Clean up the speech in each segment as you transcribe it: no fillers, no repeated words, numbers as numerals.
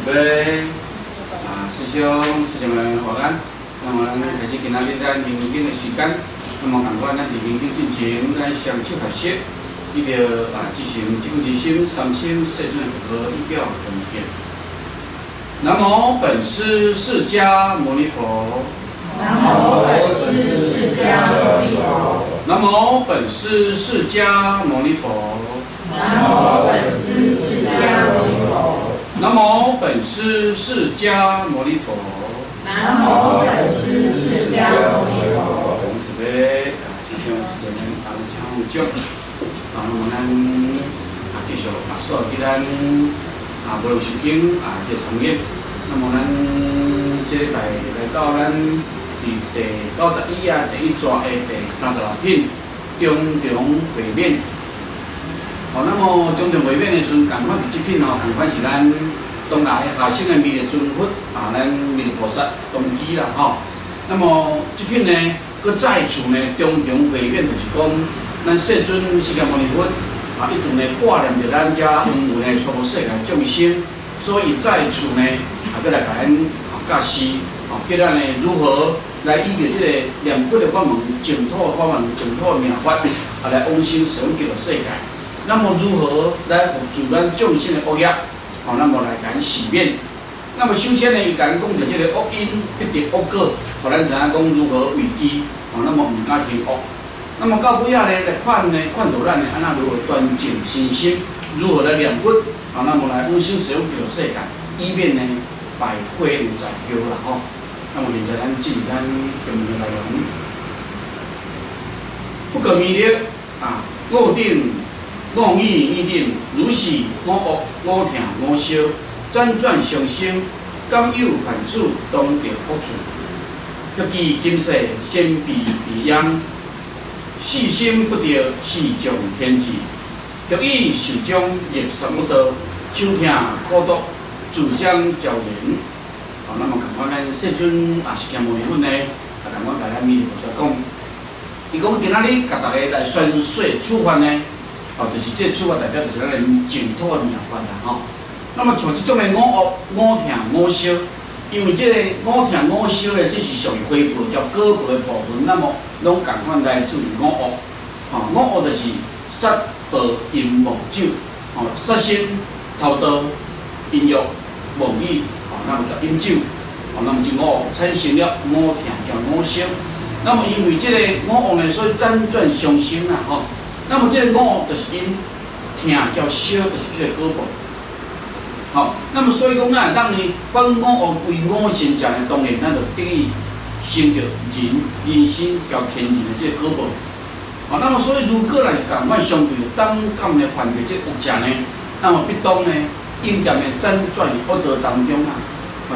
杯师兄师姐们晚安。那么咱开始今仔日咱认真的时间，那么赶快咱伫认真进行咱双手合十，伊着进行静一心、三心、四尊和仪表中间。南无本师释迦牟尼佛。南无本师释迦牟尼佛。南无本师释迦牟尼佛。南无本师释迦牟尼佛。南无本师释迦牟尼佛。南无本师释迦牟尼佛。同时咧，师兄师姐们请有奖。那么咱继续所有咱无论修经这参业。那么咱这礼拜来到咱第91第一抓的第36品中中会面。那么中中会面的时阵，共款第一品共款是咱东来下生的弥勒尊佛咱弥勒菩萨同机啦那么这品呢，搁再次呢中中会面，就是讲咱世尊释迦牟尼佛一直呢挂念着咱遮云云的娑婆世界众生，所以再次呢搁来甲咱教示叫咱呢如何来依着这个念佛的法门、净土的法门、净土的妙法来往生十方极乐世界。那么如何来扶助咱众生的恶业？那么来甲咱洗面。那么首先呢，伊甲咱讲着这个恶因必得恶果，互咱知影讲如何为之那么毋敢行恶。那么到尾仔呢，来劝导咱呢，安那如何端正身心，如何来念佛那么来往生十方极乐世界，以免呢百会在后啦那么现在咱进入咱今日内容，不可迷惑五定。五义义定，如是五恶五听五烧，辗转相生，敢有犯处，当得恶处。却记今世先避避殃，细心不得，是种天机。却以受将入三恶道，手听苦毒，自相交言。那么共款咱世尊释迦牟尼佛呢，共款甲咱弥勒菩萨讲，伊讲今仔日甲大家来宣说处罚呢。就是这处罚代表就是咱个净土的妙法啦那么像这种的五恶、五听、五烧，因为这个五听、五烧的，这是属于回报叫果报的部分，那么拢共款来注意五恶。五恶就是杀、盗、淫、妄、酒。杀生、偷盗、淫欲、妄语，那么叫饮酒。那么这五恶产生了五听叫五烧。那么因为这个五恶呢，所以辗转相生那么这个五恶就是因，听叫烧，就是这个果报。那么所以讲当你把五恶为五行食呢，当然咱就等于生着人生叫天人的这个果报。那么所以如果来共款相对，当今呢犯着这恶食呢，那么必当呢应验呢辗转恶道当中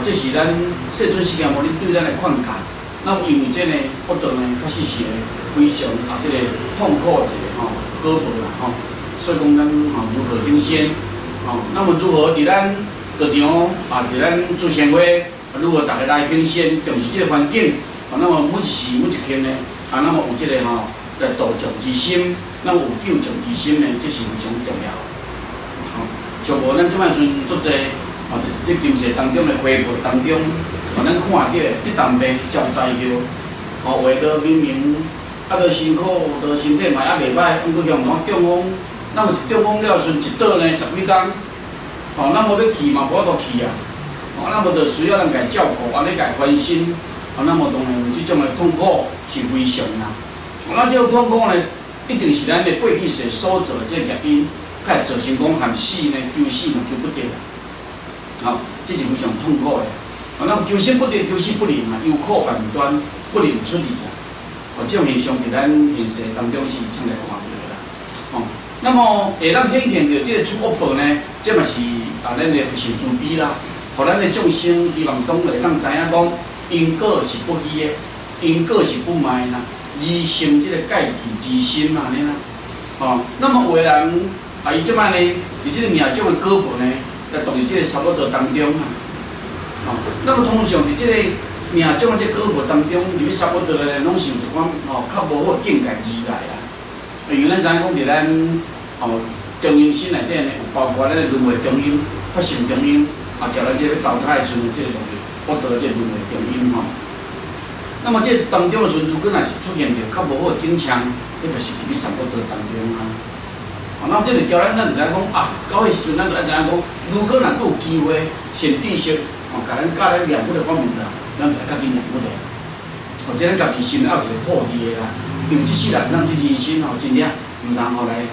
这是咱世尊释迦牟尼对咱的劝诫。那么因为这呢恶道呢，确实是非常这个痛苦的一个果报啦所以讲咱如何行善那么如何伫咱道场伫咱做生活，如何大家来行善，重视这个环境那么每一时每一刻呢那么有这个来度众之心，那么有救众之心呢，这是非常重要像无咱即摆阵足济这今世当中的回报当中，咱看到这当兵招灾后话到明明到辛苦，到身体嘛袂歹，毋过向东中风，那么中风了时阵一倒呢10几天那么要去嘛无法度去那么就需要咱家照顾，安尼家翻身那么当然这种的痛苦是非常啦那这种痛苦呢，一定是咱的过去世所做的这业因，才会造成讲含死呢，求死嘛求不得这是非常痛苦的那么求生不得，求死不能忧苦万端，不能出离这种现象伫咱现实当中是常来看到的啦那么会当显现着这个出恶报呢，这嘛是咱的佛性慈悲啦，互咱的众生希望当会当知影讲，因果是不虚的，因果是不卖啦，而生这个戒气之心安尼啦那么有的人伊即摆呢，伫这个命种的果报呢，来动入这个三恶道当中那么通常伫这个命种的这果报当中，入去三恶道的呢，拢是有一款较无好境界而来啦。因为咱知影讲，伫咱中阴身内底呢，有包括咱的轮回中阴、法性中阴，调咱这要投胎的时阵，这个就是恶道这轮回中因吼。那么这当中的时阵，如果若是出现着较无好的景象，迄就是入去上恶道当中啊。那么这个教咱就来讲啊，到迄时阵咱就爱知影讲，如果若有机会善知识，甲咱教咱念佛的方面啦，咱就爱较紧念佛的。这咱家己心要有一个破题的啦，因为即世人咱即人生吼，真正毋通后来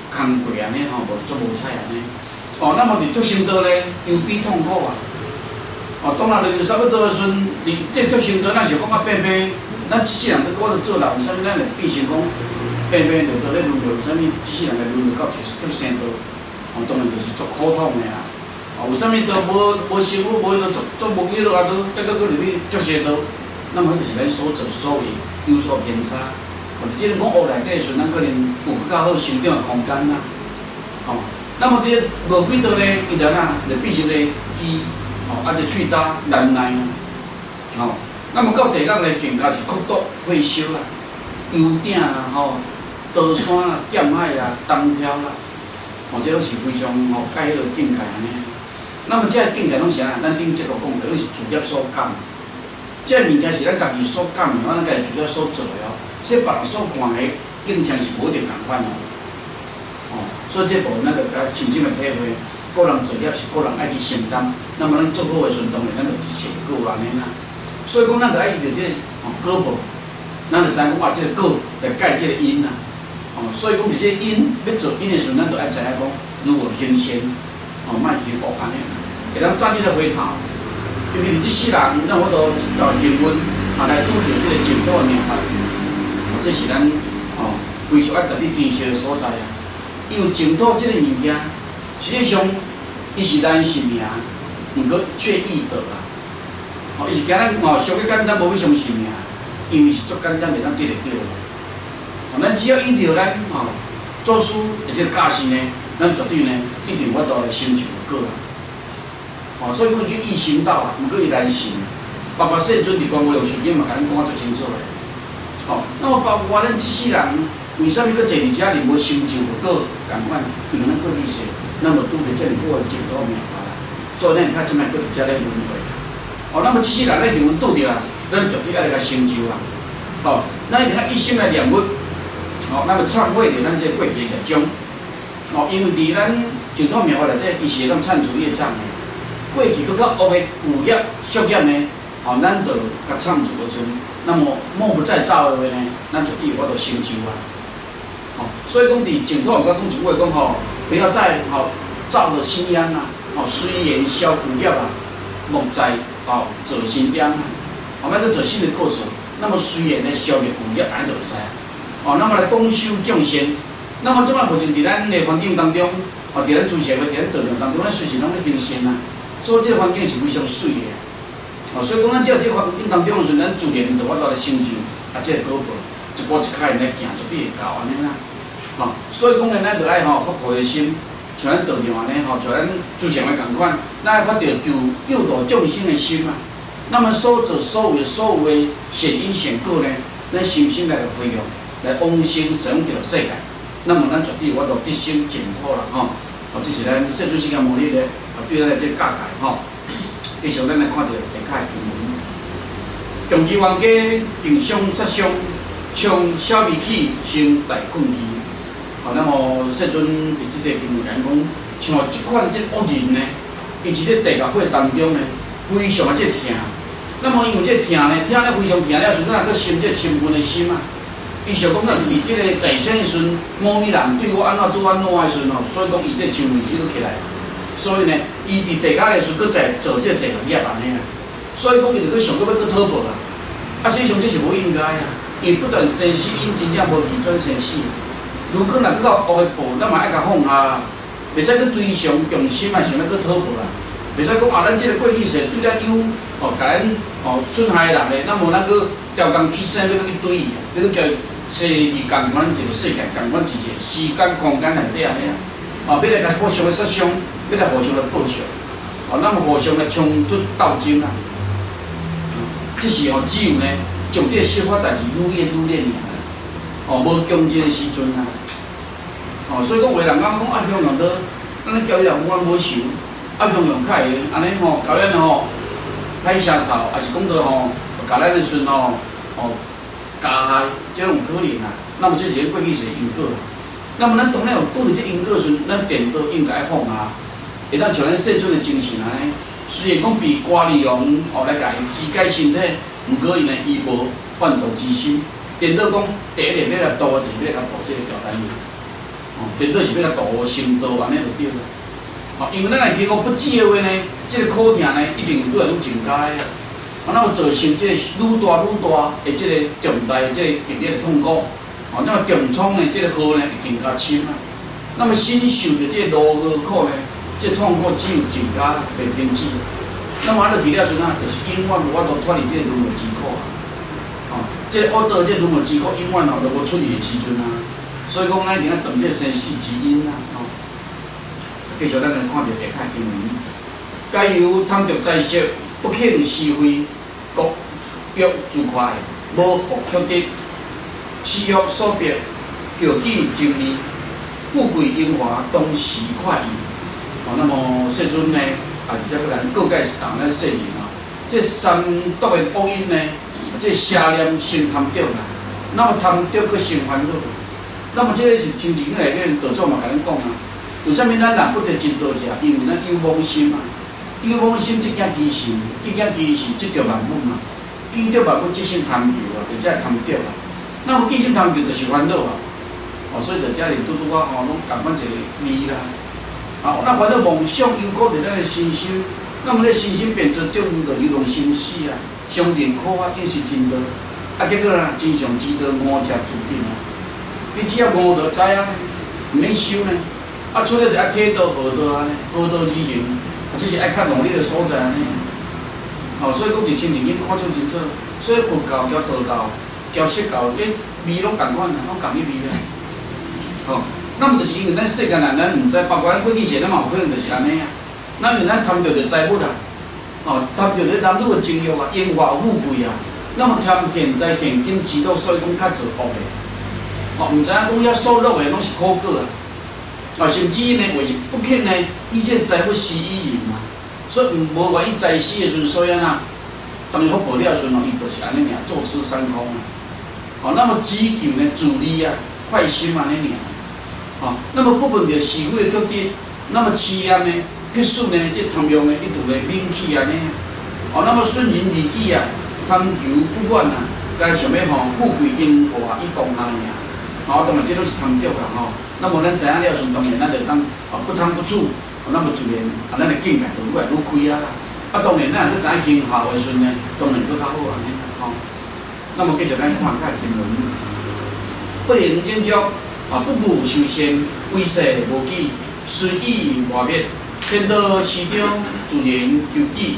空过安尼吼，无足无彩安尼。那么伫足心道咧，忧悲痛苦啊。当然就是差不多的时阵，伫这足心道，咱想讲啊变变，咱即世人都我都做人，为啥物咱会变成讲变变就到咧轮回？为啥物即世人来轮回到其实这个生道？当然就是足苦痛的啊。为啥物都无幸福，无足无记录啊，都再搁入去足邪道？那么就是咱所作所为有所偏差。即个讲学内底的时阵，咱可能有较好成长的空间啦。那么伫无几道咧，伊就就变成咧鸡，就喙焦难耐啊。那么到地狱咧，更加是苦毒火烧啦，油鼎啦，刀山啦，剑海啦，东挑啦，这拢是非常介迄个境界安尼。那么这境界拢是咱顶节课讲的，拢是自业所感。这物件是咱家己所感的，咱家己自业所做的说别人所看的，境象是无一定共款所以这部分咱就较深深的体会，个人作业是个人爱去承担。那么咱做好的时阵，当然咱就成果安尼啦。所以讲，咱就爱着这果报，咱就知影讲这个果来解这个因啦。所以讲，这因要做因的时阵，咱就爱知影讲如何行善，莫行恶安尼，会当早日来回头。尤其是即世人，咱好多幸运来拄着这个净土的命法，这是咱非常爱家己珍惜的所在啊。因为净土这个物件，实际上伊是咱性命，毋过却易得啊。伊是惊咱上个简单，无要相信命，因为是足简单袂当得得到。咱只要依着咱做事的这个假心呢，咱绝对呢一定法度来成就果啊。所以讲叫易行道啊，毋过伊难行。包括世尊伫《观无量寿经》嘛，甲咱讲啊足清楚的。那么包括咱即世人，为啥物搁坐伫遮尔无成就个果共款？因为咱过去世，咱无拄着遮尔好个净土命法啦，所以咱较即摆搁伫遮咧轮回。那么即世人咱幸运拄着啊，咱绝对爱来甲成就啊。咱一定要一心来念佛。那么忏悔着咱这过去业障。因为伫咱净土命法内底，伊是会当铲除业障的。过去搁较恶的旧业、俗业呢，咱就甲铲除而存。那么莫不再造的话呢，咱绝对有法度成就啊。所以讲伫净土，我讲一句话讲不要再造了新殃啊，虽然消旧业啊，莫再做新殃啊，莫要去做新的过程。那么虽然呢消灭旧业，安就会使啊。那么来广修众善，那么即摆目前伫咱的环境当中，伫咱诸社会、伫咱道场当中，咱随时拢咧行善啊。所以这个环境是非常水的。所以讲，咱只要这个环境当中的时阵，咱自然就法度来成就这个果报，一步一脚印来行，绝对会到安尼啦。所以讲呢，咱就爱发菩提心，像咱道场安尼像咱诸常的共款，咱爱发着救度众生的心啊。那么所做所有的善因善果呢，咱深深来回向，来往生成就世界。那么咱绝对有法度得生净土啦，这是咱世尊释迦牟尼咧，对咱的这教戒继续咱来看到下骹的经文。长期冤家竞相杀伤，从小鼻起生大困气。那么世尊伫即个经文讲，像即款即恶人呢，伊伫咧地狱火当中呢，非常的痛。那么因为这痛呢，痛了非常痛了，时阵搁生这嗔恨的心啊。伊想讲，伫即个在生的时阵，某物人对我安怎对我安怎的时阵所以讲伊这嗔恨是搁起来。所以呢，伊伫地狱的时阵，搁在做这地狱业安尼啊。所以讲，伊就搁想搁要搁讨报啦。实际上这是无应该啊，伊不断生死因真正无去转生死。如果若搁到恶的报，咱嘛爱甲放下，袂使搁追上强心啊，想要搁讨报啦。袂使讲咱即个过去世对咱有甲咱损害人咧，那么咱搁调工出生要搁去对伊，要搁叫世二共款一个世界，共款一个时间空间内底安尼啊。要来甲互相的杀伤，要来互相的报仇，那么互相的冲突斗争啊。这是只有呢，将这小法代志愈演愈烈尔，无强这个时阵啊。所以讲，有的人讲啊，向人都，咱教伊也无冤无仇，向用较会，安尼吼，甲咱吼歹声哨，也是讲到吼，甲咱的阵吼加害，这种可能啊。那么这是过去是因果。那么咱当然有拄着这因果时，咱电刀应该放下，会当像咱细阵的精神安尼。虽然讲被瓜利用来甲伊肢解身体，毋过因呢伊无贩毒之心。电刀讲第一个要来刀，就是要来刀这个条单元。电刀是要来刀心刀安尼就对了。因为咱来听讲不止的话呢，这个苦痛呢一定愈来愈增加的。那么造成这个愈大的这个重大的这个剧烈的痛苦。那么中创呢，这个号呢会更加深啊。那么承受着这个劳苦呢，这痛苦只有增加，袂停止。那么落去了阵啊，就是永远无法度脱离这个轮回之苦啊。这个恶道，这轮回之苦永远都无出离的时阵啊。所以讲，咱一定要断这生死之因啊。继续咱来看着下卡经文：皆由贪着财色，不肯是非，各欲自快，无福却得。私欲所逼，求己争利，富贵荣华，当时快意。那么世尊呢，也是再个咱各界人咱说明啊，这三毒的恶因呢，这邪念生贪着啦，那么贪着佫生烦恼。那么这个是真正内面道祖嘛，甲咱讲啊，为什么咱人不得真道者？因为咱有妄心啊，有妄心这件基心，这件基是执着万物嘛，记着万物即生贪求啊，或者贪着啊。那么记性贪求就是烦恼啊，所以就遮里拄啊拢共款一个味啦。那烦恼妄想犹搁伫咱的身心，那么咧身心变做种就有种生死啊，上人苦法应是真道，结果啦，真相之道误车注定啊。你只要悟就知啊，毋免修呢。出来就爱体道学道安尼，学道之前，这是爱较努力的所在安尼。所以讲伫亲人应看出清楚，所以佛教交道教。交释教，这味拢共款啊，拢共迄味啊。那么就是因为咱世间人，咱毋知，包括咱过去时，咱嘛有可能就是安尼啊。那因为咱贪着着财物啊，贪着着男女的情欲啊，荣华富贵啊。那么贪现在现今之道，所以讲较做恶的。毋知影讲遐所乐的拢是苦果啊。甚至呢，为是不肯呢，以这财物施以人嘛。所以无愿意财施的时阵，所以安那，当伊福报了时阵，伊就是安尼尔，坐吃山空啊。那么只求呢自利啊、快心安尼尔。那么不分着是非的特点，那么痴念呢、必须呢、这贪欲呢，一度呢领起安尼。那么顺人利己啊，贪求不满啊，该想要富贵荣华以当下尔。当然这都是贪着啊。那么咱知影了时，当然咱就当不贪不处，那么自然咱的境界就愈来愈开啊。当然咱若知影行孝的时呢，当然愈较好安尼。那么继续咱看下经文，不能忍辱不务修仙，为世无己，随意外灭，颠倒市中，自然求己，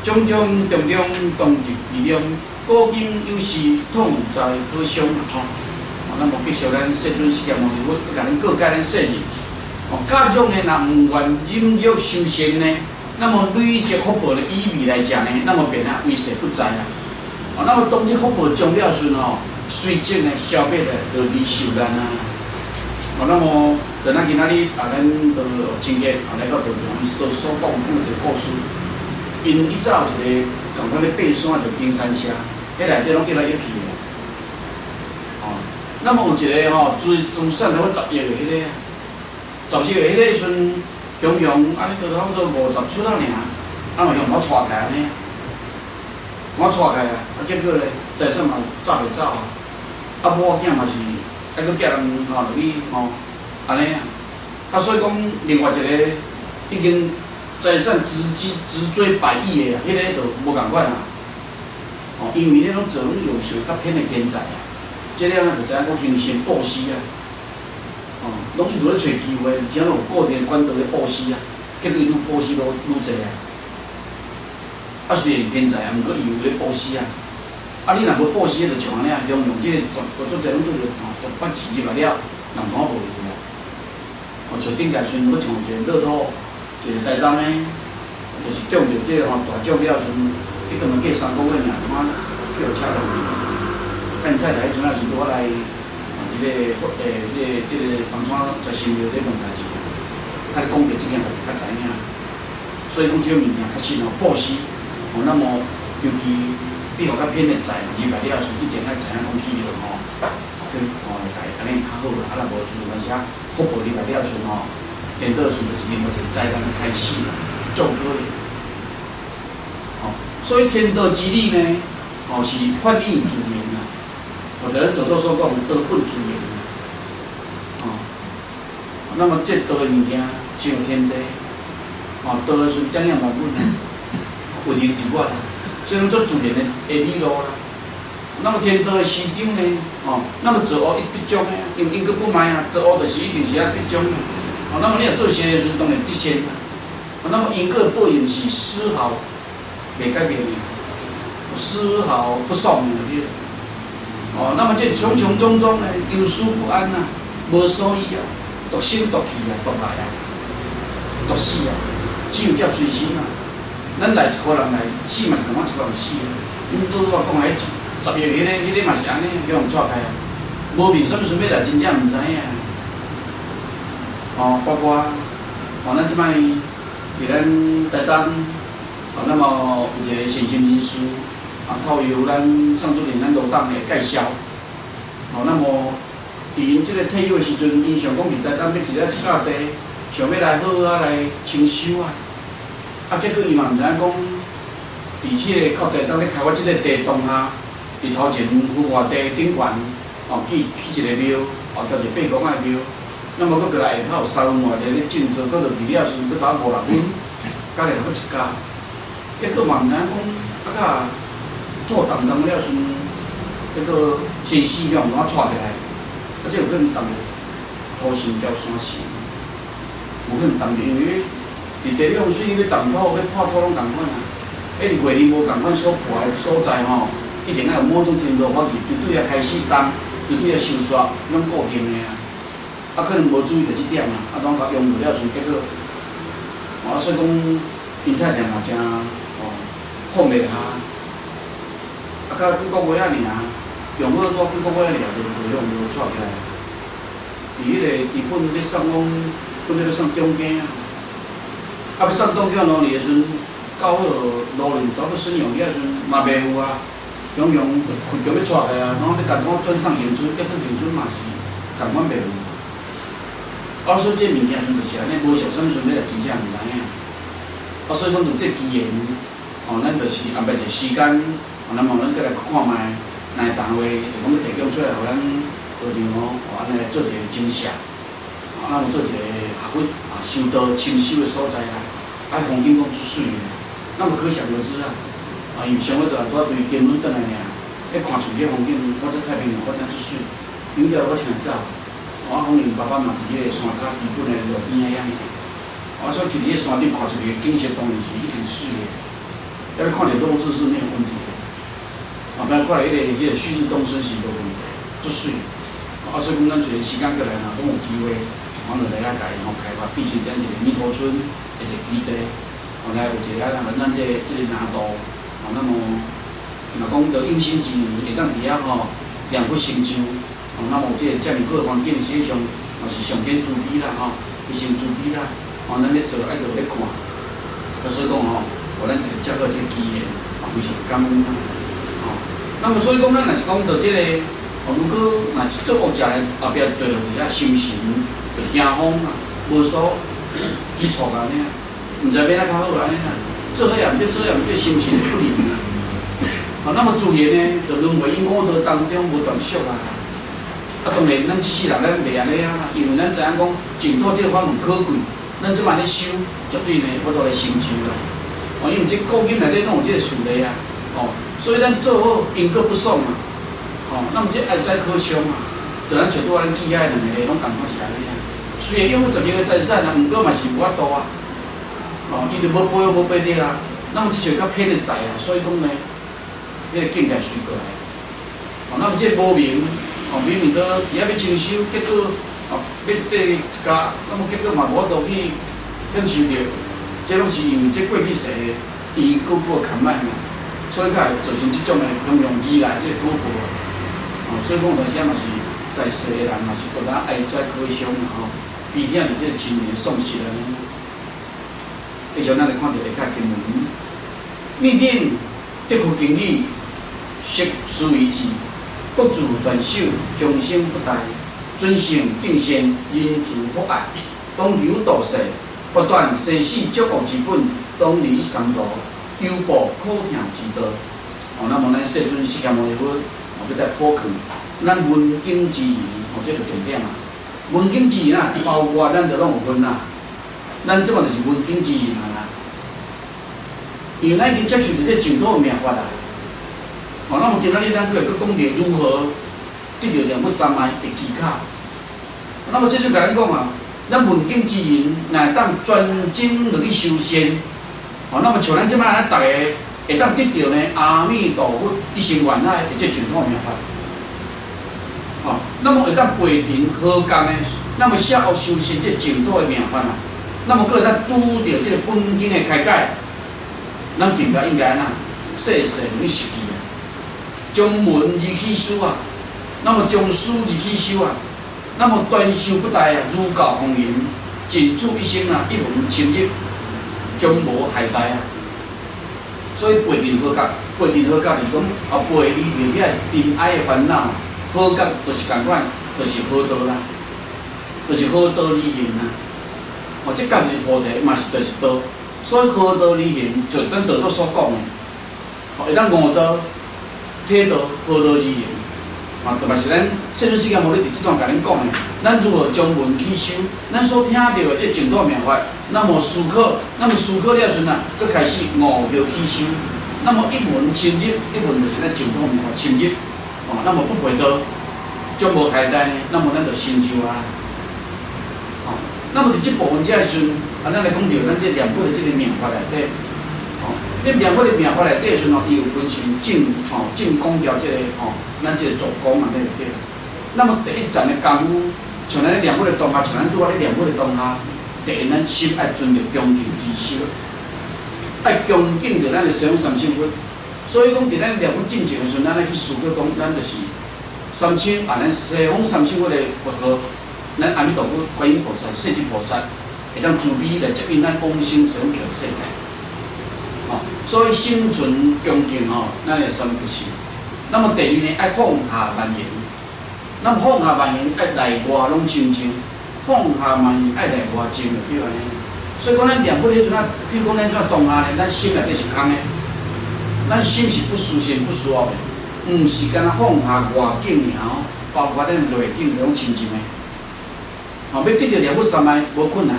种种重重当入其中，古今有时痛在可伤那么继续咱世尊释迦牟尼佛甲咱各界咱说明，家中呢若毋愿忍辱修仙呢，那么累积福报的意味来讲呢，那么便为世不在啊。那么当这福报终了时随即呢消灭了，就离受难啊。那么在咱今仔日咱就亲戚来到道场，都所讲一个故事。因伊早有一个共款咧爬山，就登山社，迄内底拢叫来一去的。那么有一个资产差不多10亿的迄个，10亿的迄个时阵，雄安尼就差不多50出头尔，那么向我带开安尼。我带开结果咧财产嘛走袂走啊，某囝嘛是还佫叫人落去安尼所以讲另外一个已经财产直追100亿的迄个就无共款啦。因为迄种做拢有时较偏的天才啊，这了就知影讲行善布施啊，拢伊就咧找机会，只要有固定管道咧布施啊，结果伊愈布施愈济啊。虽然天才啊，毋过伊有咧布施啊。你若无布施，就像安尼啊，用即个大足济拢做着就捌钱入来了，人看无去啊。像顶届阵，佫像一个乐透，一个台东诶，就是中着即个大奖了时阵，结果嘛过3个月尔，他妈叫车落去。因太太迄阵啊是拄来一个即个房产在新庙咧问代志，甲你讲着即件代志较知影。所以讲这个物件确实布施，那么尤其比较较偏的财，入来了时一定爱知影讲去了去来安尼较好啦，若无就而且福报入来了时连倒时就是另外一个灾难的开始啦，足可能。所以天道之理呢，是反映自然啊，或者咱道祖所讲道本自然啊。那么这道的物件像天地，道的是点样万物呢，运行一贯啊，所以讲做自然的理路啦。那么天道的师长呢，那么造恶一必将的，因因果不卖啊，造恶就是一定是必将的。那么你若做善的时阵，当然必先啊。那么因果报应是丝毫袂改变的，丝毫不爽的。那么这重重种种呢，忧思不安啊，无所依啊，独生独去啊，独来啊，独死啊，只有劫随身啊。咱来一个人来，死嘛是同款一个人死啊。阮拄我讲迄10月迄个嘛是安尼，叫人错开啊。无凭什么顺要来，真正毋知影。包括咱即摆伫咱台东，那么有一个善心人士，透由咱上主任咱罗党的介绍，那么伫因即个退休的时阵，因想讲伫台东要伫咧七甲地，想要来好啊来清修啊，结果伊嘛毋知影讲，伫即个到台东咧开发即个地洞下，伫头前富华地顶悬，起一个庙，叫做八公仔庙。那么，佫过来下口三外咧咧种植，佫落去了时，佫打5、6分，加起来佫1家。结果嘛毋知影讲，甲土重重了时，迄个先死向怎带起来？这有可能动着土神叫山神，有可能动着，因为伫地理风水要动土、要破土拢共款啊。迄个月令无共款所破的所在一定要有某种程度法律，绝对要开始动，绝对要收煞，拢固定的啊。可能无注意到即点啊，拢甲用无了，结果，所以讲，因太太嘛真放袂下，到几个月仔尔，用好多几个月仔尔就袂用无带起来。伫迄个日本咧送讲，本来要送中间啊，要送东京路哩的时阵，到好路轮到要使用遐时阵嘛袂有啊，用困叫要带起来，然后要共我转送恒春，结果恒春嘛是共款袂有。所以这物件就是安尼，无熟什么时阵，你也真正毋知影。所以讲就这机缘，咱就是安排一个时间，那么咱过来看卖，哪会单位就讲要提供出来，互咱学堂安尼来做一个精舍，那么做一个学府修道清修的所在啦，风景讲足水的，那么可想而知啊。伊上尾就拄对金门转来尔，看厝迄风景，我这太平洋我真足水，永远我请来走。我讲因爸爸嘛伫迄个山脚基本的路边仔样，所以伫迄个山顶看出去的景色当然是一定水的。要看到落日是没有问题的，不然看来迄个旭日东升是无问题，足水。所以讲咱找个时间过来若讲有机会，我就来甲伊开发，变成咱一个弥陀村的一个基地，来有一个咱这个南道，那么若讲到有生之年会当伫遐良福成就。那么这个遮尔好的环境，实际上也是上天慈悲啦，非常慈悲啦。咱咧做爱就咧看，所以讲互咱一个接到这个机缘，非常感恩啦。那么所以讲，咱若是讲到这个，如果若是做恶者的后壁对落去遐心神就惊慌啦，无所基础安尼啊，毋知要哪较好安尼啦。做伙也毋对，做伙也毋对，心神不宁啦。那么自然呢，就轮回于五道当中无断续啊。当然，咱即世人咱袂安尼啊，因为咱知影讲净土这个法门可贵，咱即摆咧修，绝对呢我都来成就啦。因为这古今内底拢有这个事例啊，所以咱做好因果不爽嘛，那么这爱哉可伤啊，就咱找拄咱记遐两个拢共款是安尼啊。虽然拥有10亿个财产啊，毋过嘛是无法度啊，伊就无保佑无保佑啊，那么这就较偏的财啊，所以讲呢，迄个境界随过来，那么这无明。明明都伫遐要清修，结果要一家，那么结果嘛无法度去享受着，这拢是因为这过去世因果果牵绊嘛，所以才会造成即种的风凉日来这个果报。所以讲有时嘛是在世的人嘛是觉得爱哉可伤嘛比遐伫这个亲人的丧失安尼。以上咱来看到下骹经文，面顶得夫经理，识思为志，各自断手，终生不殆，尊圣敬贤，人自博爱，当求道世，不断生死作恶之本，当离三途，犹报苦痛之道。那么咱世尊释迦牟尼佛，要再普劝咱文经之言，这个重点啊。文经之言啊，包括咱着拢有分啊。咱即嘛就是文经之言啊。因为咱已经接受着这净土的命法啦。那么今仔日咱佫会佫讲着如何得到念佛三昧的技巧。那么这就甲咱讲啊，咱文经之言，若当专精落去修仙，那么像咱即摆咱逐个会当得到呢阿弥陀佛一生愿海的这净土命法。那么会当陪同合工呢，那么下学修仙这净土的命法啊，那么佫会当拄着这个本经的开解，咱更加应该安怎细细去实践啊，将文而起书啊，那么将书而起修啊，那么断修不殆啊，如教方圆，尽此一生啊，一门深入，将无懈怠啊。所以陪同合格，陪同合格就是讲陪你面对真爱的烦恼。好觉就是共款，就是好道啦，就是好道理行啦。这觉就是菩提，嘛是就是道。所以好道理行，就咱道祖所讲的，会当悟道、体道、好道之行。特别是咱圣尊释迦牟尼伫即段甲恁讲的，咱如何将文起修，咱所听到的这净土命法，那么思考，那么思考了阵啊，佮开始悟道起修，那么一门深入，一门就是咱净土命法深入。那么不陪道，将无懈怠呢，那么咱就成就啊。那么伫即部分遮时阵，咱来讲到咱这念佛的这个命法内底，这念佛的命法内底时阵伊有分成正功调这个咱这个做功啊，对不对？那么第一站的功夫，像咱咧念佛的当下，像咱拄仔咧念佛的当下，第一咱心爱存着恭敬之心，爱恭敬着咱的西方三圣佛。所以讲，伫咱念佛进前的时阵，咱来去思考讲，咱就是三清咱西方三圣佛的佛号，咱阿弥陀佛、观音菩萨、世尊菩萨，会当慈悲来接引咱往生西方极乐世界。所以心存恭敬咱的三不是。那么第二呢，爱放下万言。那么放下万言，爱内外拢清净。放下万言，爱内外净就对安尼。所以讲，咱念佛迄阵啊，比如讲咱怎当下呢，咱心内底是空的。咱心是不舒心不舒服的，毋是干那放下外境尔包括咱内境拢清净的。要得到念佛三昧无困难。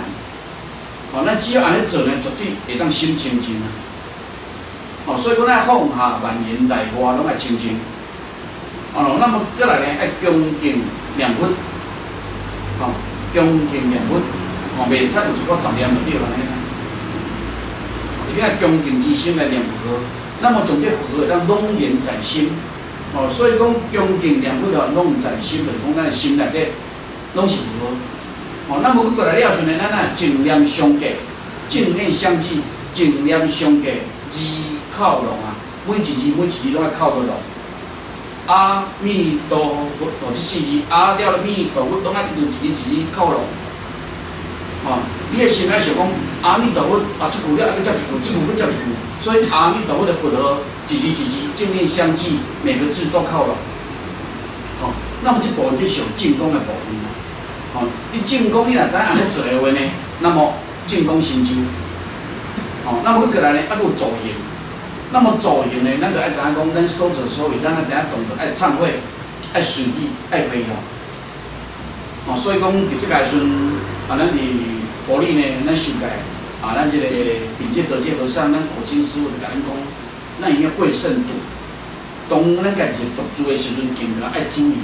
咱只要安尼做呢，绝对会当心清净啊。所以讲，咱放下万言内外拢爱清净。那么再来呢，爱恭敬念佛，恭敬念佛，袂使有一个杂念就对安尼。一定要恭敬之心来念佛。那么从这佛号会当拢然在心，所以讲恭敬念佛的拢在心，就是讲咱的心内底拢是佛。那么佮过来了时呢，咱正念相继，正念相继，正念相继，字靠拢啊，每一字拢爱靠得拢。阿弥陀佛，这四字阿了弥陀佛，拢爱一字靠拢。你的心爱想讲阿弥陀佛这句了，再接一句，这句再接一句。所以阿弥陀佛的佛号，一字正念相继，每个字都靠拢。那么这部分就是上正功的部分啦。你正功你若知影安尼做的话呢，那么正功成就。那么佮过来呢，有助行。那么助行呢，咱就爱知影讲，咱所作所为，咱知影懂得爱忏悔，爱随意，爱回向。所以讲，伫即个时阵，咱伫埔里呢，咱修改。咱这个并且得这和尚，咱苦亲师傅就甲咱讲，咱应该会慎独。当咱家己独住的时阵，更加爱注意，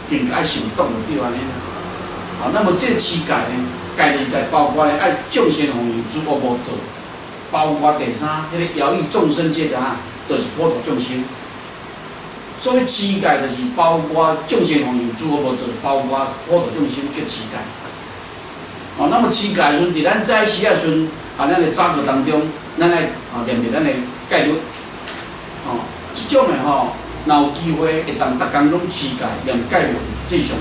更加爱行动，就对安尼啦。那么这七戒呢，戒就是包括咧爱众生奉行，诸恶无做，包括第三，迄个饶益众生这个就是普度众生。所以七戒就是包括众生奉行，诸恶无做，包括普度众生这七戒。那么七戒时阵，伫咱在世时阵，咱的早课当中，咱来念着咱的戒律。即种的若有机会会当逐工拢七戒念戒律，这是上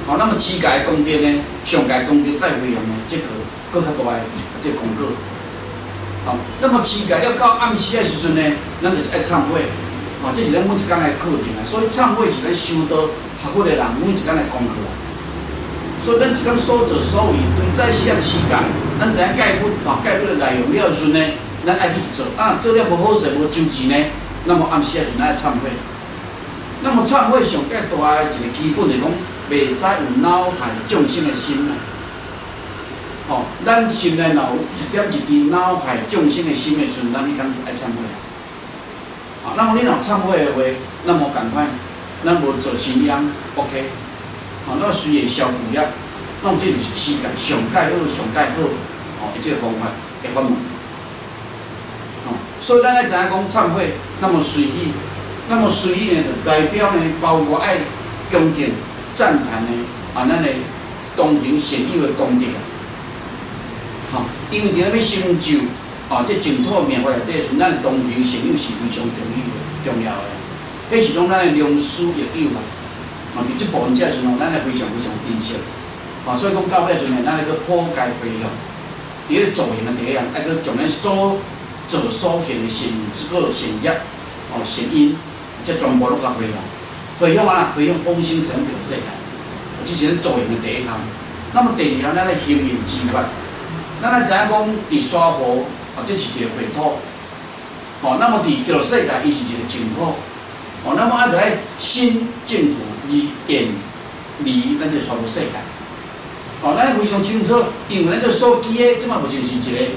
好。那么七戒的功德呢，上戒功德再回向呢，这个搁较大的这个功果。哦，那么期间了到暗时的时阵呢，咱就是爱忏悔。哦，这是咱每一天的课程啊。所以忏悔是咱修道学佛的人每一天的功课。所以咱一天所作所为，对在世啊期间，咱知影戒律戒律的内容了时阵呢，咱爱去做。做了无好势无周全呢，那么暗时的时阵爱忏悔。那么忏悔上介大的一个基本就是讲，袂使有恼害众生的心啊。哦，咱心内若有一点一滴恼害众生的心的时阵，咱迄天爱忏悔啊。啊，那么你若忏悔的话，那么赶快，咱无做新样 ，OK。哦，那随会消苦业，那么这就是世界上介好、上介好哦，这个方法的法门。哦，所以咱爱知影讲忏悔，那么随意。那么随意呢，就代表呢，包括爱恭敬、赞叹呢，咱的同行善友的功德。吼，因为伫咱要成就这净土命法内底时，咱的同行善友是非常重要的。迄是讲咱的良师益友啊。伫即部分遮时阵，咱会非常非常珍惜。所以讲到尾时阵，咱来去普界培养，伫咧造业的第一样，爱去将咱所做所行的善业、善因。即全部拢甲培养，培养培养往生成就世界，这是咱做人的第一项。那么第二项，咱来行愿之法，咱来知影讲，伫娑婆这是一个净土，那么伫极乐世界，伊是一个净土，那么得爱心净土而愿离咱这娑婆世界，咱非常清楚，因为咱这所记的，即马目前是一个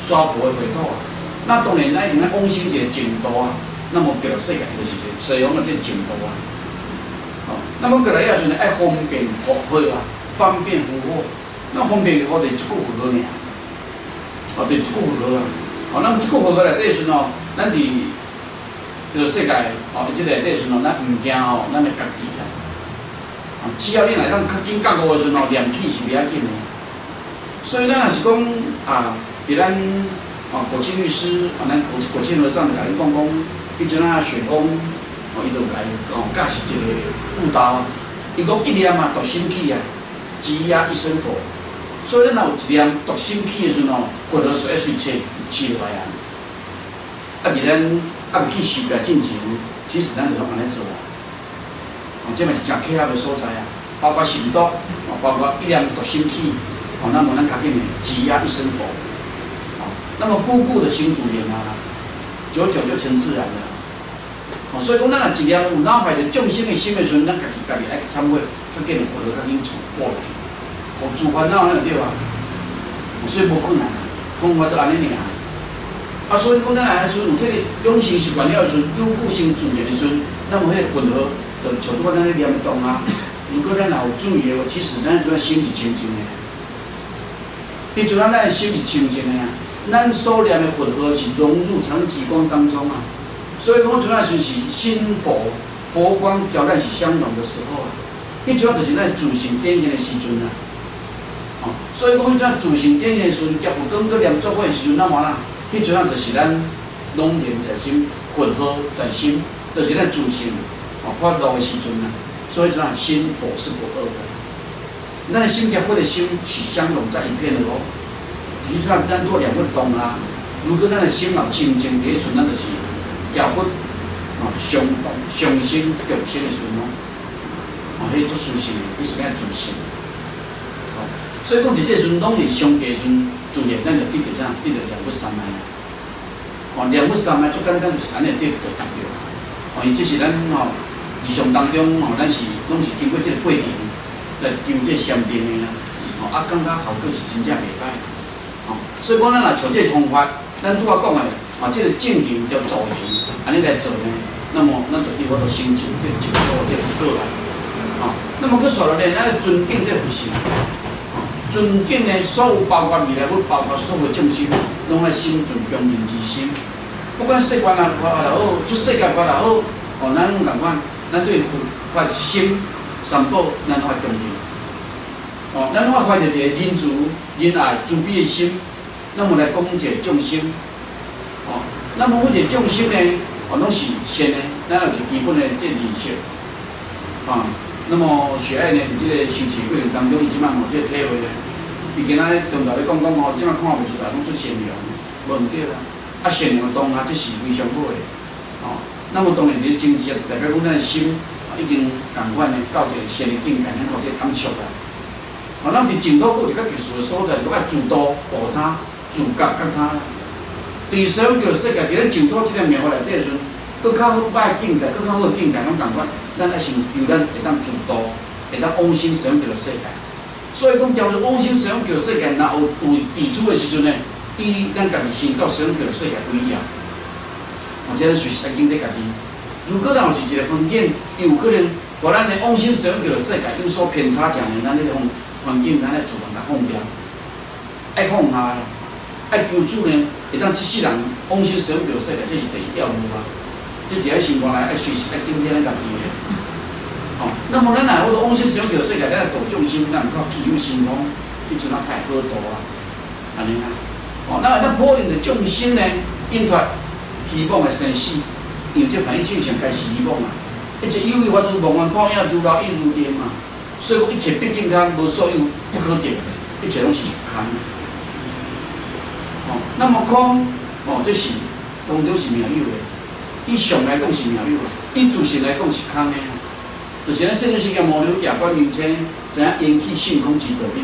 娑婆的净土啊，那当然咱一定要往生一个净土啊。那么极乐世界就是一个西方的这净土啊，那么过来要是呢，爱方便佛法啊，方便佛法，那方便佛法就一句佛法尔，就一句佛法啊，那么一句佛法内底时阵咱伫这个世界这个内底时阵咱毋惊咱的家己啊，只要你来当较紧觉悟的时阵念起是袂要紧的，所以咱若是讲伫咱果清律师咱果清和尚就甲你讲。迄阵雪峰，伊就甲伊教是一个悟道，伊讲一念独心起啊，积压一生佛。所以咱若有一念独心起的时阵佛就随随起落来啊。伫咱未去修戒进前，其实咱就拢安尼做啊。这嘛是真契合的所在啊，包括行道，包括一念独心起，那么咱较紧的积压一生佛。那么固固的心主念啊。久久就成自然了，所以讲，咱若一念有恼害着众生的心的时阵，咱家己爱去忏悔，较紧佛就较紧过落去，互诸烦恼就对啊。所以无困难，方法都安尼尔。所以讲，咱来时有这个养成习惯了的时阵，久固心自然的时阵，那么迄个混合，就像拄仔咱咧念动啊。如果咱若有注意的话，其实咱阵心是清净的。迄阵咱的心是清净的啊。咱所念的佛号是融入常极光当中啊，所以讲，阵时是心佛光条咱是相融的时候啊，迄阵就是咱自性典现的时阵啊，所以讲，迄阵自性典现的时阵，结佛光搁念作伙的时阵，那么啦，迄阵就是咱拢念在心，佛号在心，就是咱自性发露的时阵啊，所以阵心佛是不二的，咱的心结佛的心是相融在一片的咯。其实咱做念佛动啊，如果咱的心若清净，第一阵咱就是教佛相动、相心、共生的时阵迄做殊胜的，迄是咱自性。所以讲，伫这时阵，拢是上加时阵，自然咱就得到啥？得到念佛三昧啊！念佛三昧最简单就是安尼得到。因这是咱日常当中咱是拢是经过这个过程来求这禅定的啦。感觉效果是真正袂歹。所以讲，咱若像这方法，咱拄仔讲的这个正行叫助行，安尼来做呢，那么咱绝对法度成就这个净土这个果来。那么佮续落来，咱来尊敬这回事。尊敬呢，所有包括未来佛，包括所有众生，拢爱心存恭敬之心。不管世间法也好，出世间法也好，咱拢共款，咱对佛法心三宝，咱拢爱恭敬。咱拢爱怀着一个仁慈、仁爱、慈悲的心。那么来供给众生，那么每一个众生呢，拢是善的，咱有一个基本的这认识，那么血爱呢，伫这个修持过程当中，伊即摆这个体会呢，伊今仔日中头咧讲吼，即摆看袂出来，拢做善良，无毋对啦。啊，善良的当下，这是非常好的。哦，那么当然伫政治代表讲咱的心已经共款的到一个善的境界，咱靠这感触啦。哦，咱伫净土有一个特殊的所在，就爱自度度他，自觉觉他。伫使用叫世界，伫咱净土这个庙法内底的时阵，搁较歹境界，搁较好的境界，拢共款，咱爱先求咱会当自度，会当往生使用叫世界。所以讲，调入往生使用叫世界，若有地主的时阵呢，以咱家己先到使用叫世界为要。或者咱随时来警惕家己。如果咱有一个环境，伊有可能互咱的往生使用叫世界有所偏差，正呢，咱迄种环境，咱来自动来放掉，爱放下啦，爱求主呢，会当一世人往生使用叫世界，这是第一要务啊。这伫喺生活内爱随时来警惕咱家己的。哦，那么咱若好往生使用叫世界，咱来度众生，咱靠祈求神通，迄阵啊太好度啊，安尼啊。哦，那咱普遍的众生呢，因脱希望的生死，因为这反映正常该是希望啊。一切有为法如梦幻泡影，如露亦如电嘛。所以讲一切毕竟空，无所有不可得，一切拢是空。哦，那么空，哦，这是当中是妙有的。以上来讲是妙有的，以自性来讲是空的。就是咱圣人世界无流夜观明清，知影缘起性空之道理。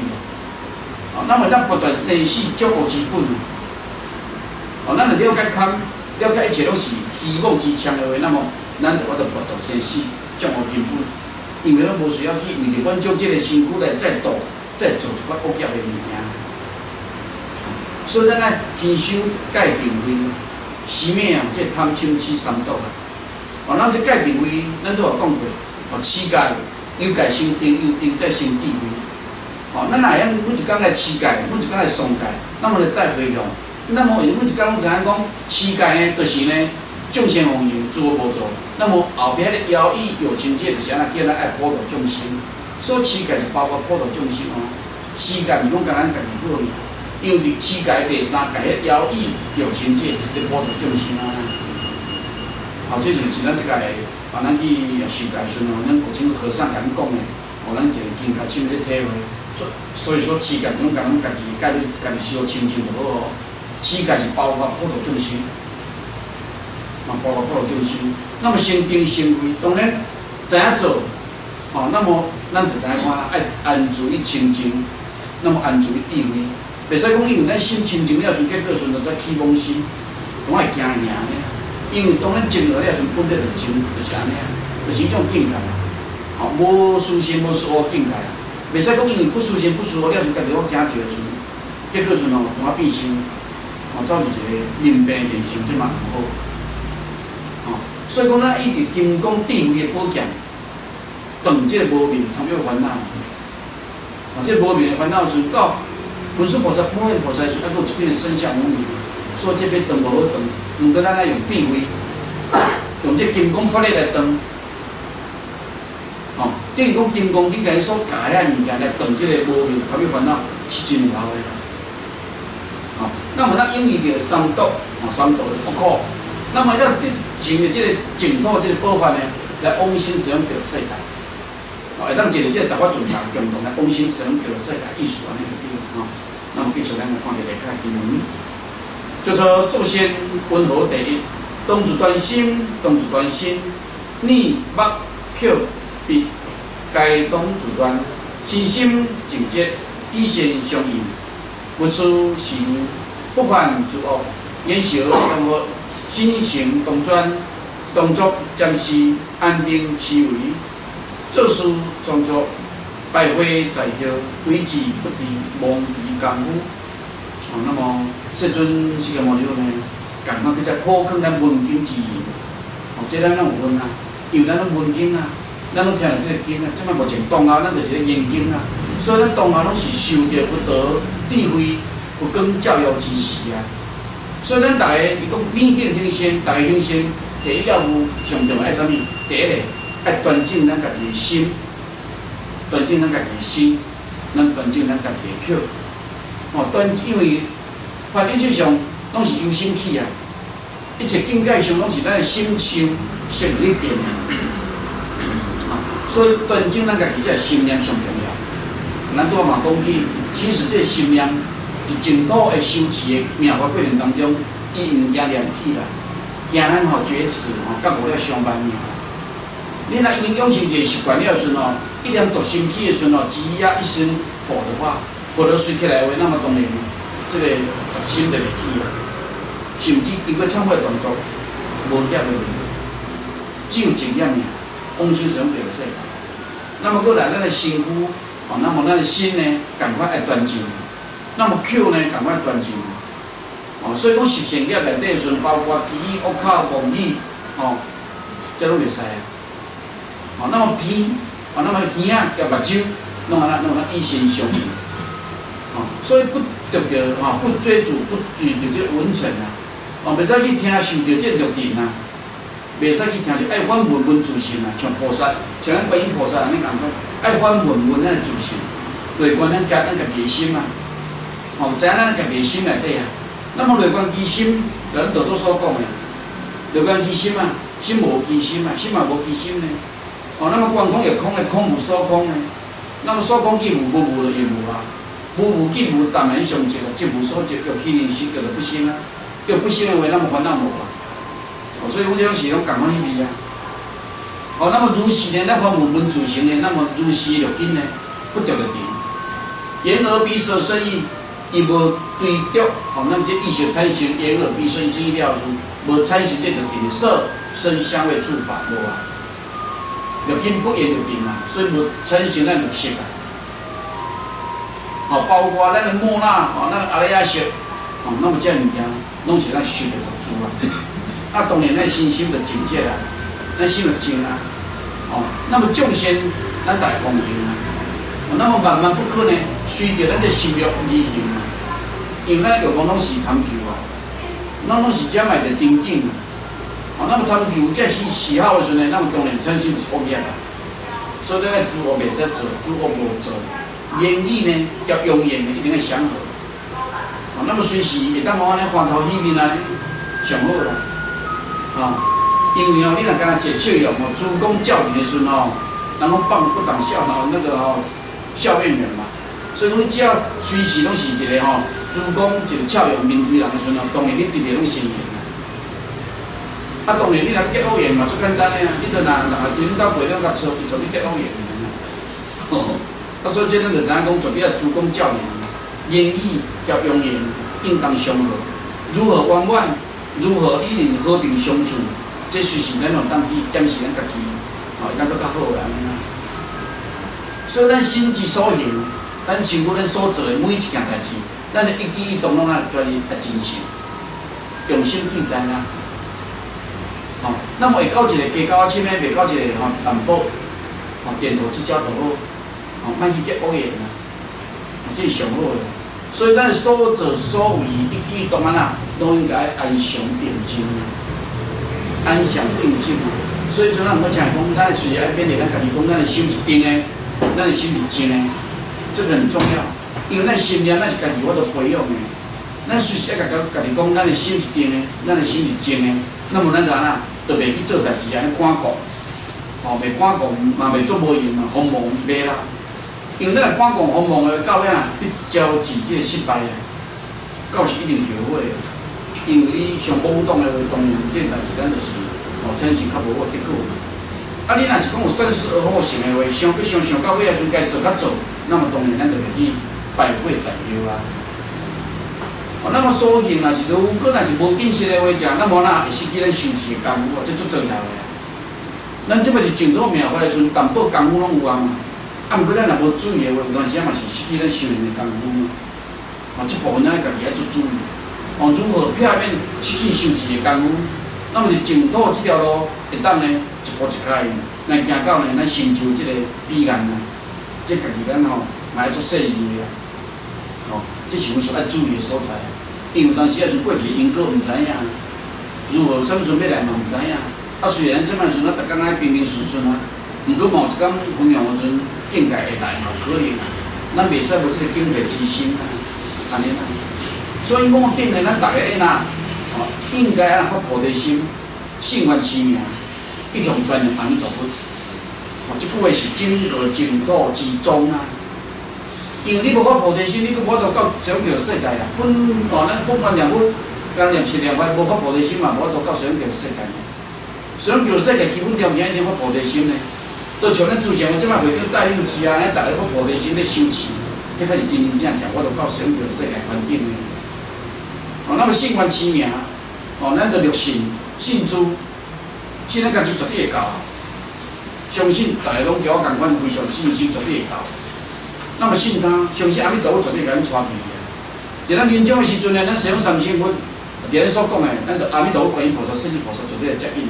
哦，那么咱不断生死诸恶之本。哦，咱就了解空，了解一切拢是希望之强的话，那么咱就我就不断生死诸恶根本。因为咱无需要去为着阮将这个身躯来再度再做一寡恶业的物件。所以咱来天修戒定慧，是咩啊？这贪嗔痴三毒啊！哦，咱这戒定慧，咱都有讲过。哦，持戒有戒生定，有定再生智慧。哦，咱若会用每一工来持戒，每一工来诵戒，那么就再回向。那么每一工拢知影讲持戒呢，就是呢众生奉行，诸恶无作。那么后壁迄个妖异有情界，就是安尼叫咱爱普度众生。所以持戒是包括普度众生哦。持戒毋是讲甲咱家己好尔，因为伫持戒第三戒，迄妖异有情界就是咧普度众生啊。哦，这就是咱即个。咱去受戒时阵哦，咱古清和尚甲咱讲的，咱一个经较深的体会。所以说持戒拢甲咱家己家己修清净就好哦。持戒是包括普度众生，包括普度众生。那么生定生慧，当然知影做，哦，那么咱就知影看爱安住于清净，那么安住于智慧。袂使讲因为咱心清净了，顺结果顺就再起妄心，拢会惊赢的。因为当咱静落了时，本来就是静，就是安尼啊，就是一种境界啊。哦，无私心、无私恶境界啊。袂使讲因为不私心、不私恶了时，家己我惊着的时，结果阵哦，换变成哦，走入一个临病现象，这嘛毋好。哦，所以讲咱一直金刚智慧的宝剑，断这个无明同样烦恼。哦，这无明的烦恼是到文殊菩萨、普贤菩萨时，还佫有一片身相无明，所以这边断无好断。用到咱来用智慧，用这金刚法力来断，哦，等于讲金刚经甲伊所教的物件来断这个无明、贪欲烦恼，是真有效的。哦，那么咱应用着三毒，哦，三毒是不可。那么咱前的这个净土这个宝法呢，来往生使用叫世界，哦，会当借着这个大法尊者共同来往生使用叫世界意思安尼就对了，哦。那么继续咱来看下下骹经文。就说众生温和第一，当自端心，当自端心，念目口鼻，皆当自端，身心净洁，以善相应，不出是不犯诸恶，言行相合，心行当专，动作暂时安定其为，做事创作，百花在后，为之不敌，忘其功夫。哦，那么世尊释迦牟尼佛呢，共咱去只普劝咱文经之言。哦，这咱有分啊，因为咱拢文经啊，咱拢听着这个经啊，即摆目前当下咱就是咧研经啊，所以咱当下拢是受着佛道智慧佛光照耀之时啊。所以咱大家伊讲念定行善，大家行善第一要务上重要爱啥物？第一个爱端正咱家己的心，端正咱家己的心，咱端正咱家己的口。哦，因为法理上拢是由心起啊，一切境界上拢是咱的心想识入变啊。所以端正咱家己这心念上重要。咱拄嘛讲去持其实这心念伫净土的修持的命法过程当中，伊毋惊念起啦，惊咱吼觉迟吼，甲无了上万命。你若已经养成一个习惯了时阵哦，一念读心起的时阵哦，只要一声佛的话，佛陀随起来的话，那么当然这个读心就袂起啦，甚至经过忏悔动作，无业的，只有一业尔，往生神表示。那么过来，咱的身躯哦，那么咱的心呢，赶快爱端正；那么口呢，赶快端正。哦，所以讲十善业内底时阵，包括鼻、恶口、妄语，哦，这拢袂使啊。哦，那么鼻，哦，那么耳啊，甲目睭，弄啊以身相应。哦，所以不得着哦，不追逐，不追着这文尘啊。哦，袂使去听受着这六尘啊，袂使去听着爱反文文自性啊，像菩萨，像咱观音菩萨安尼讲讲，爱反文文咱的自性，内观咱家己的心啊。哦，知影咱家己的心内底啊。那么内观其心，就咱道祖所讲的，内观其心啊，心无其心啊，心嘛无其心呢。哦，那么观空有空的，空无所空呢。那么所空即无，无就亦无啊。无即无，当然相即啊，即无所即，又起念心，叫做不生啊。要不生的话，那么烦恼无啊。哦，所以讲这种是拢共款迄味啊。哦，那么如是呢，咱看文文自性呢，那么如是六根呢，不着就定。眼耳鼻舌身意。伊无对着，哦，咱这意识产生眼耳鼻舌身意了，无产生这特定的色、声、香味、触、法，无啊。六根不言就定啊，所以无产生咱六识啊。哦，包括咱的莫那，哦，咱阿赖耶识，哦，那么这物件，拢是咱修的佛珠啊。啊，当然咱身心的境界啊，咱心的静啊。哦，那么众生，咱大方行啊。那么万万不可能随着咱这心欲而行啊，因为咱欲望拢是贪求啊，咱拢是只卖着顶顶啊。哦，那么贪求这喜好的时阵，那么当然产生是恶业啊。所以咱诸恶袂使做，诸恶无做。言语呢，甲用言呢一定要相合。哦，那么随时会当安尼欢头喜面安尼上好啦。哦，因为哦，你若敢若一个笑容哦，主公教训的时阵哦，人讲放不当笑，然后那个哦。笑面人嘛，所以讲你只要随时拢是一个吼，主公一个笑容面对人的时阵，当然你直直拢成缘啦。啊，当然你若结恶缘嘛，足简单的啊，你着若对恁兜陪了甲错，伊就你结恶缘啦。哦，啊，所以这咱就知影讲，绝对要主公教言，言语甲用言应当相合，如何圆满，如何与人和平相处，这随时咱用当去检视咱家己，哦，会当搁较好啦。所以咱心之所行，咱身躯咱所做的每一件代志，咱的一举一动拢要专一来真心，用心对待啦。哦，那么会到一个加到深的，袂到一个吼淡薄，吼点头之交就好，吼莫去结恶缘啦，这是上好的。所以咱所作所为一举一动安那，都应该安详定静啊，安详定静啊。所以像咱唔好讲讲，咱随时爱勉励咱家己讲，咱的心是定的。咱的心是静的，这个很重要，因为咱心念咱是家己我都培养的，咱随时要家己讲，咱的心是定的，咱的心是静的，那么咱就安那，就袂去做代志安尼赶顾，哦，袂赶顾嘛袂做无用嘛，慌忙袂啦，因为咱若赶顾慌忙的，到尾啊，去招致这个失败啊，到时一定后悔的，因为你上武动的话，当然这代志咱就是哦产生较无好结果。啊，你若是讲有善事而好行的话，想到尾啊，阵该做较做，那么当然咱就会去败坏残留啦。哦，那么所行若是如果若是无见识的话，那么那会失去咱修持的功夫啊，这足重要的啊。咱即摆是净土命法的时阵，淡薄功夫拢有啊嘛。啊，毋过咱若无注意的话，有段时仔嘛是失去咱修行的功夫嘛。哦，这部分咱家己要做注意。哦，如何避免失去修持的功夫？那么是净土这条路会当呢一步一开，咱行到呢咱成就这个彼岸啊，这家己咱吼嘛要做细致的啊，哦，这是非常要注意的所在。因为有当时啊是过去因果毋知影，如何啥物时阵要来嘛毋知影。啊，虽然即摆时阵啊，逐工爱平平顺顺啊，毋过某一天分享的时阵境界会来嘛可能啊，咱袂使无这个警惕之心啊，安尼啊。所以我定的咱大家安那。哦，应该啊发菩提心，信愿持名，一向专念阿弥陀佛。哦，这句话是整个净土之宗啊。因为你无法菩提心，你无法度到上桥世界啊。咱本观念本，刚念7念法，无法菩提心嘛，无法度到上桥世界。上桥世界基本条件一定发菩提心呢。都像咱之前即摆会长带领吃啊，咱大家发菩提心咧修持，迄才是真真正正，我度到上桥世界环境呢。那么信愿持名，咱着乐信、信主，信咱家己绝对会到。相信大家拢甲我共款，非常信心绝对会到。那么信他，相信阿弥陀佛绝对甲咱带去啊。伫咱临终的时阵呢，咱使用三身份，伫咱所讲的，咱着阿弥陀佛、观音菩萨、释迦菩萨绝对会接应。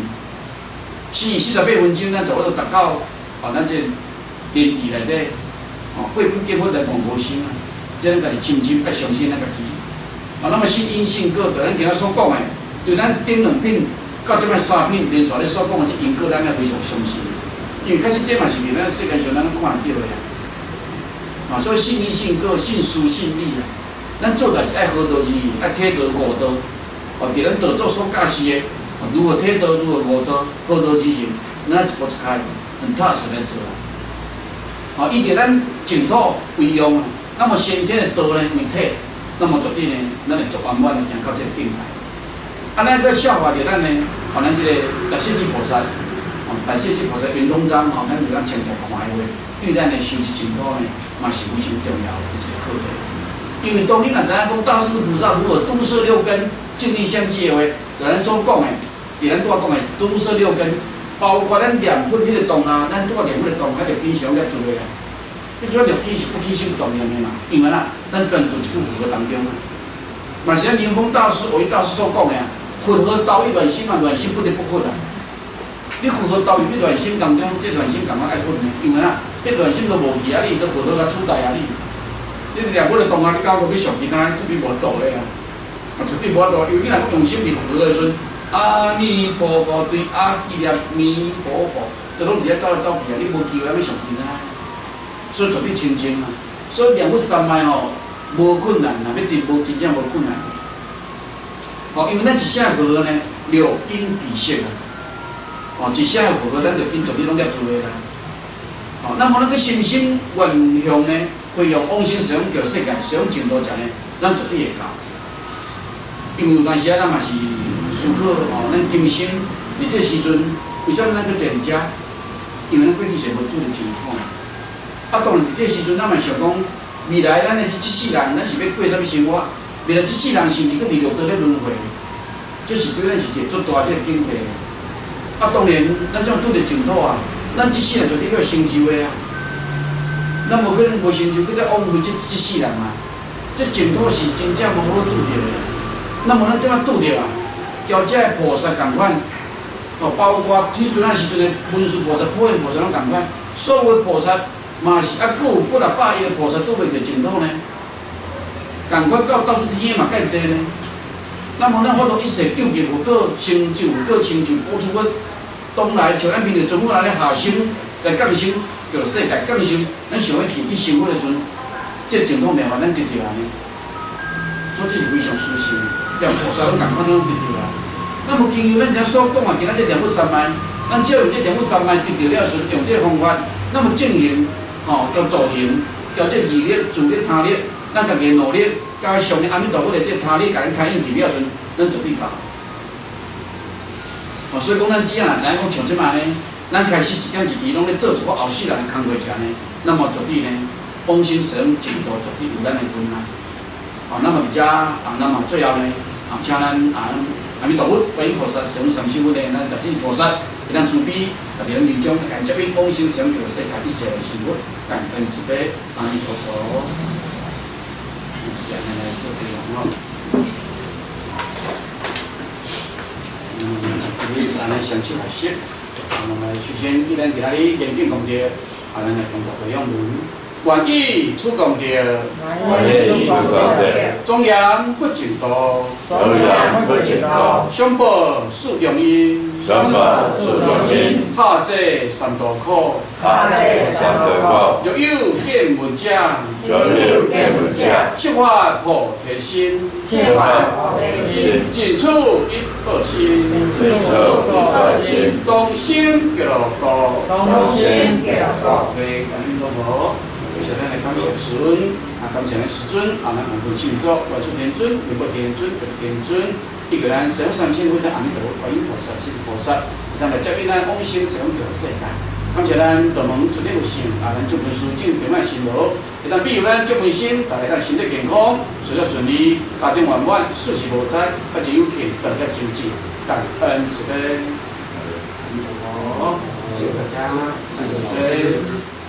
48分钟，咱就我着达到咱这莲池内底，过几结婚来讲无心啊，即咱家己深深爱相信咱家己。那么信因信果，就咱今仔所讲的，对咱顶2品到即摆3品连续咧所讲的这因果，咱也非常相信。因为确实这嘛是伫咱世界上咱看得到的啊。所以信因信果，信书信理啊。咱做代志爱好道之义，爱体道悟道。伫咱道祖所教示的，如何体道，如何悟道，好道之行，咱一步一开，很踏实来做啦。以着咱净土为用啊，那么先天的道呢为体，那么绝对呢，咱会足圆满的行到这个境界。咱个效法着咱呢，咱这个大势至菩萨。大势至菩萨圆通章，咱就咱常常看的话，对咱的修持净土呢，嘛是非常重要的一个课题。因为当你若知影讲大势至菩萨如何都摄6根，净力相继的话，就咱所讲的，伫咱拄仔讲的都摄6根，包括咱念佛迄个动啊，咱拄仔念佛的动，还着经常咧做的啊。迄种着起是不起心动念的嘛，因为咱专注一句佛当中啊。嘛是咱灵峰大师、唯一大师所讲的啊，佛何道一乱心啊，乱心不得不佛啊。你符合道义去乱心当中，这乱心感觉爱分呢？因为这乱心都无去啊，你都符合甲取代啊你。你念佛的动啊，你搞个要上其他，这边无道的啊，绝对无道。因为你若讲用心去符合的时阵，阿弥陀佛对阿弥陀佛，都拢直接走来走去啊，你无机会要上其他，所以绝对清净啊。所以念佛3脉无困难啊，要真无真正无困难。因为咱一声佛呢，六根具色啊。一声的佛号，咱就紧绝对拢了做的啦。那么咱个心心愿向呢，培养往生上桥世界，上净土者呢，咱绝对会到。因为有当时咱嘛是思考咱今生伫这时阵，为啥咱去坐伫遮？因为咱过去是无做的净土。当然伫这时阵，咱嘛想讲，未来咱的这世人，咱是要过啥物生活？未来这世人是毋是搁伫六道咧轮回？这是对咱是一个足大这个警惕。当然，咱种拄着净土啊，咱即世人绝对要成就的啊。咱无可能无成就，搁再枉费这世人啊。这净土是真正无好拄着的。那么咱怎啊拄着啊？交这菩萨共款，包括迄阵时阵的文殊菩萨、普贤菩萨拢共款，所有的菩萨嘛是搁有几6百亿的菩萨拄袂着净土呢。共款到处天嘛介济呢。那么咱法度一世救劫有个成就，有个成就播出去。当来像咱平常全部来咧下生来降生，叫做世界降生，咱想要去生活的时阵，这净土命法咱得着安尼，所以这是非常殊胜的，连菩萨拢共款拢得着啊。那么经由咱遮所讲啊，今仔这念佛3脉，咱只要用这念佛3脉得着了时，用这个方法，那么正行，叫助行，叫这自力、自力、他力，咱家己努力，加上阿弥陀佛的这他力，甲咱开引去了时，咱绝对到。所以讲，咱只要若知影讲像即摆呢，咱开始一点一滴拢咧做一个后世人的工作者呢，那么绝对呢，往生上净土绝对有咱的份啊。那么而且那么最后呢，请咱阿弥陀佛、观音菩萨、上三世佛的咱大势至菩萨，给咱慈悲，甲咱临终甲接引往生上桥世界一世的生活，感恩慈悲，阿弥陀佛。下面来做内容哦。咱来详细学习。那么首先，依咱伫遐哩严谨功德，咱来中国培养文。愿以此功德，中央不净土，上报四重因，下济三途苦，若有见闻者，悉发菩提心，尽处一颗心，东升极乐国，感恩佛陀。非常谢咱的感谢神，感谢咱师尊，咱红分信作，外出天尊、明报天尊、北天尊，一个人使用三千回的阿弥陀、观音菩萨、释菩萨，咱来接引咱往生使用这个世界。感谢咱大门出天有幸，咱祝文书进平安行路，一旦庇佑咱祝文心，大家咱身体健康，事业顺利，家庭圆满，事事无灾，一直有钱，大家经济，感恩慈悲。阿弥陀佛，谢谢大家，谢谢。